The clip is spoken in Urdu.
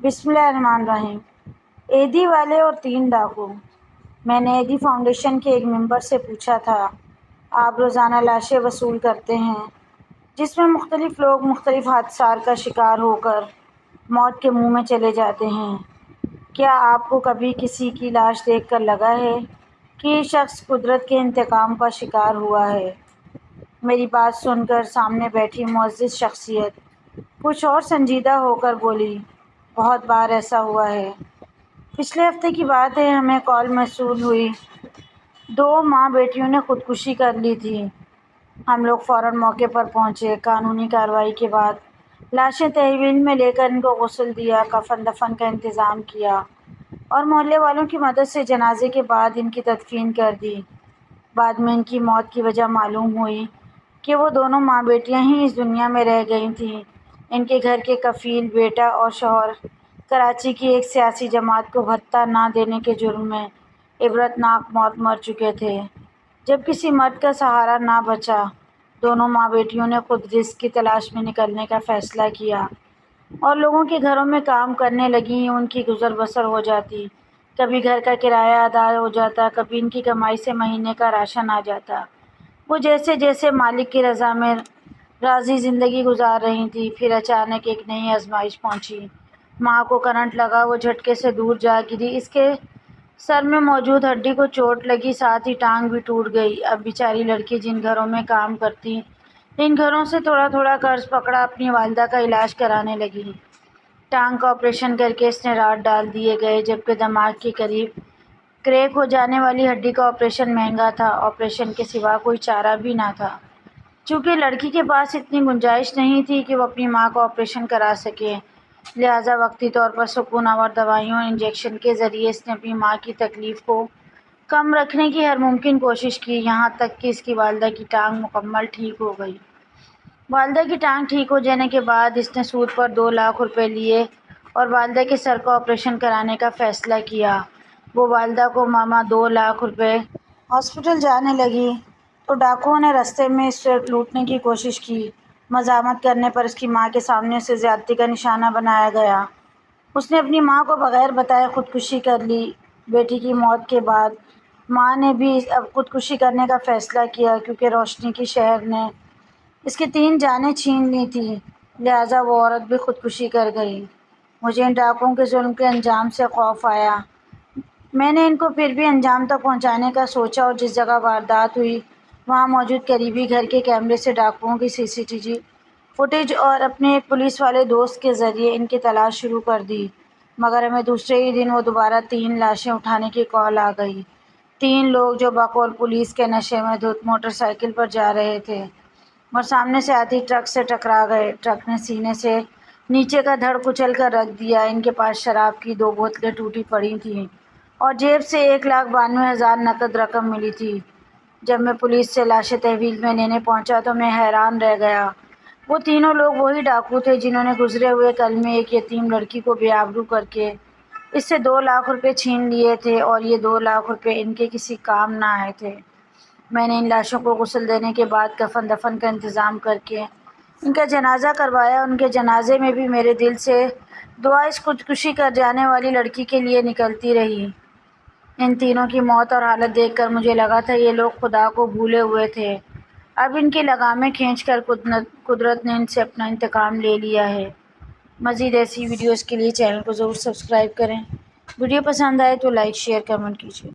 بسم اللہ الرحمن الرحیم۔ ایدھی والے اور 3 ڈاکو۔ میں نے ایدھی فاؤنڈیشن کے ایک ممبر سے پوچھا تھا، آپ روزانہ لاشیں وصول کرتے ہیں جس میں مختلف لوگ مختلف حادثات کا شکار ہو کر موت کے منہ میں چلے جاتے ہیں، کیا آپ کو کبھی کسی کی لاش دیکھ کر لگا ہے کہ یہ شخص قدرت کے انتقام کا شکار ہوا ہے؟ میری بات سن کر سامنے بیٹھی معزز شخصیت کچھ اور سنجیدہ ہو کر بولی، بہت بار ایسا ہوا ہے۔ پچھلے ہفتے کی بات ہے، ہمیں کال موصول ہوئی 2 ماں بیٹیوں نے خودکشی کر لی تھی۔ ہم لوگ فوراً موقع پر پہنچے، قانونی کارروائی کے بعد لاشیں تحویل میں لے کر ان کو غسل دیا، کفن دفن کا انتظام کیا اور محلے والوں کی مدد سے جنازے کے بعد ان کی تدفین کر دی۔ بعد میں ان کی موت کی وجہ معلوم ہوئی کہ وہ دونوں ماں بیٹیاں ہی اس دنیا میں رہ گئی تھیں۔ ان کے گھر کے کفیل، بیٹا اور شوہر کراچی کی ایک سیاسی جماعت کو بھتہ نہ دینے کے جرم میں عبرتناک موت مر چکے تھے۔ جب کسی مرد کا سہارا نہ بچا، دونوں ماں بیٹیوں نے خود رزق کی تلاش میں نکلنے کا فیصلہ کیا اور لوگوں کے گھروں میں کام کرنے لگیں۔ ان کی گزر بسر ہو جاتی، کبھی گھر کا کرایہ ادا ہو جاتا، کبھی ان کی کمائی سے مہینے کا راشن آ جاتا۔ وہ جیسے جیسے مالک کی رضا میں راضی زندگی گزار رہی تھیں۔ پھر اچانک ایک نئی آزمائش پہنچی۔ ماں کو کرنٹ لگا، وہ جھٹکے سے دور جا گری، اس کے سر میں موجود ہڈی کو چوٹ لگی، ساتھ ہی ٹانگ بھی ٹوٹ گئی۔ اب بیچاری لڑکی جن گھروں میں کام کرتی، ان گھروں سے تھوڑا تھوڑا قرض پکڑا اپنی والدہ کا علاج کرانے لگی۔ ٹانگ کا آپریشن کر کے اس نے رات ڈال دیے گئے، جبکہ دماغ کے قریب کریک ہو جانے والی ہڈی کا آپریشن مہنگا تھا۔ آپریشن کے سوا کوئی چارہ بھی نہ تھا، چونکہ لڑکی کے پاس اتنی گنجائش نہیں تھی کہ وہ اپنی ماں کا آپریشن کرا سکے، لہٰذا وقتی طور پر سکون آور دوائیوں اور انجیکشن کے ذریعے اس نے اپنی ماں کی تکلیف کو کم رکھنے کی ہر ممکن کوشش کی، یہاں تک کہ اس کی والدہ کی ٹانگ مکمل ٹھیک ہو گئی۔ والدہ کی ٹانگ ٹھیک ہو جانے کے بعد اس نے سود پر 2 لاکھ روپے لیے اور والدہ کے سر کا آپریشن کرانے کا فیصلہ کیا۔ وہ والدہ کو ماما 2 لاکھ روپے ہاسپٹل جانے لگی تو ڈاکوؤں نے رستے میں اس سے لوٹنے کی کوشش کی۔ مزاحمت کرنے پر اس کی ماں کے سامنے اسے زیادتی کا نشانہ بنایا گیا۔ اس نے اپنی ماں کو بغیر بتائے خودکشی کر لی۔ بیٹی کی موت کے بعد ماں نے بھی اب خودکشی کرنے کا فیصلہ کیا، کیونکہ روشنی کی شہر نے اس کی 3 جانیں چھین لی تھیں، لہٰذا وہ عورت بھی خودکشی کر گئی۔ مجھے ان ڈاکوؤں کے ظلم کے انجام سے خوف آیا۔ میں نے ان کو پھر بھی انجام تک پہنچانے کا سوچا اور جس جگہ واردات ہوئی وہاں موجود قریبی گھر کے کیمرے سے ڈاکوؤں کی CCTV فوٹیج اور اپنے ایک پولیس والے دوست کے ذریعے ان کی تلاش شروع کر دی، مگر ہمیں دوسرے ہی دن وہ دوبارہ 3 لاشیں اٹھانے کی کال آ گئی۔ 3 لوگ جو بقول پولیس کے نشے میں دھت موٹر سائیکل پر جا رہے تھے اور سامنے سے آتی ٹرک سے ٹکرا گئے۔ ٹرک نے سینے سے نیچے کا دھڑ کچل کر رکھ دیا۔ ان کے پاس شراب کی 2 بوتلیں ٹوٹی پڑی تھیں اور جیب سے 1,92,000 نقد رقم ملی تھی۔ جب میں پولیس سے لاشیں تحویل میں لینے پہنچا تو میں حیران رہ گیا۔ وہ تینوں لوگ وہی ڈاکو تھے جنہوں نے گزرے ہوئے کل میں ایک یتیم لڑکی کو بے آبرو کر کے اس سے 2 لاکھ روپے چھین لیے تھے، اور یہ 2 لاکھ روپے ان کے کسی کام نہ آئے تھے۔ میں نے ان لاشوں کو غسل دینے کے بعد کفن دفن کا انتظام کر کے ان کا جنازہ کروایا۔ ان کے جنازے میں بھی میرے دل سے دعا اس خودکشی کر جانے والی لڑکی کے لیے نکلتی رہی۔ ان تینوں کی موت اور حالت دیکھ کر مجھے لگا تھا یہ لوگ خدا کو بھولے ہوئے تھے، اب ان کی لگامیں کھینچ کر قدرت نے ان سے اپنا انتقام لے لیا ہے۔ مزید ایسی ویڈیوز کے لیے چینل کو ضرور سبسکرائب کریں۔ ویڈیو پسند آئے تو لائک، شیئر، کمنٹ کیجیے۔